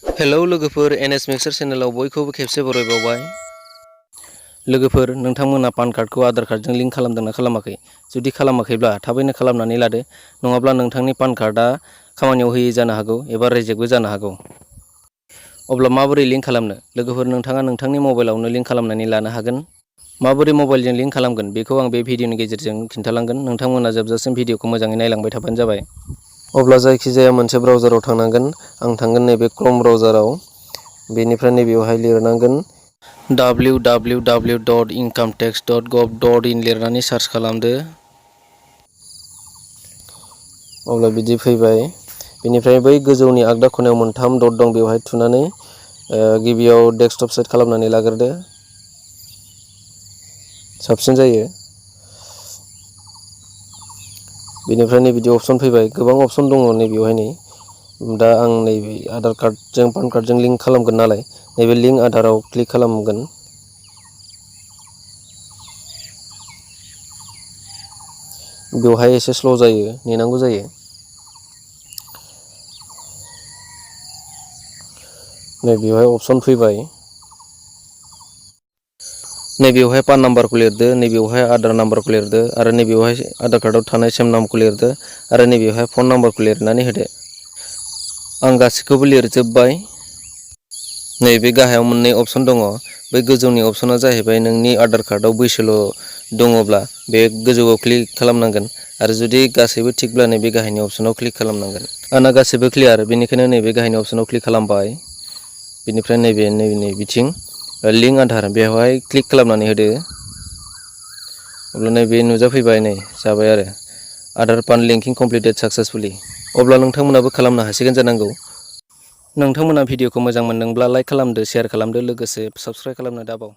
Hello लोगोफोर, NS mixer चेनेलाव बयखौबो खेबसे बरायबावबाय। लोगोफोर, नोंथांमोना पान कार्डखौ आधार कार्डजों लिंक खालामदोंना खालामाखै? जुदि खालामाखैब्ला थाबैनो खालामनानै लादो, नङाब्ला नोंथांनि पान कार्डआ खामानियाव होयै जानो हागौ एबा रिजेक्टबो जानो हागौ। अब्ला माबोरै लिंक खालामनो? लोगोफोर, नोंथाङा नोंथांनि मबाइलावनो लिंक खालामनानै लानो हागोन। माबोरै मबाइलजों लिंक खालामगोन बेखौ आं बे भिडिअनि गेजेरजों खिन्थालांगोन। नोंथांमोना जोबजासिम भिडिअखौ मोजाङै नायलांबाय थाबानो जाबाय। अब्ला जायखिजाया मोनसे ब्राउजाराव थांनांगोन। आं थांगोन नैबे क्रोम ब्राउजाराव। बेनिफ्राय नैबेयावहाय लिरनांगोन www.incometax.gov.in लिरनानै सार्च खालामदो। अब्ला बिदि फैबाय। बेनिफ्राय बै गोजौनि आगदा खनायाव मोनथाम डट दं, बेवहाय थुनानै गिबियाव डेस्कटप सेट खालामनानै लाग्रोदो, साबसिन जायो। बेनिफ्राय नैबिदि अपसन फैबाय। गोबां अपसन दङ नैबेयावहाय नै। दा आं नैबे आधार कार्डजों पान कार्डजों लिंक खालामगोन नालाय, नैबे लिंक आधाराव क्लिक खालामगोन। बेवहाय एसे स्ल' जायो, नेनांगौ जायो। नैबेवहाय अपसन फैबाय। नैबेवहाय पान नाम्बारखौ लिरदो, नैबेवहाय आधार नाम्बारखौ लिरदो, आरो नैबेवहाय आधार कार्डआव थानाय सेम नामखौ लिरदो, आरो नैबेवहाय फन नाम्बारखौ लिरनानै होदो। आं गासैखौबो लिरजोब्बाय। नैबे गाहायाव मोननै अपसन दङ। बै गोजौनि अपसना जाहैबाय नोंनि आधार कार्डआव बैसोल' दङब्ला बे गोजौआव क्लिक खालामनांगोन, आरो जुदि गासैबो थिगब्ला नैबे गाहायनि अपसनाव क्लिक खालामनांगोन। आंना गासैबो क्लियार, बेनिखायनो नैबे गाहायनि अपसनाव क्लिक खालामबाय। बेनिफ्राय नैबे बिथिं लिंक आधार, बेवहाय क्लिक खालामनानै होदो। अब्ला नैबे नुजाफैबाय, नै जाबाय आरो आधार पान लिंकिं कमप्लिटेड साक्सेसफुलि। अब्ला नोंथांमोनाबो खालामनो हासिगोन जानांगौ। नोंथांमोना भिडिअखौ मोजां मोनदोंब्ला लाइक खालामदो, शेयार खालामदो, लोगोसे साबस्क्राइब खालामनो दाबाव।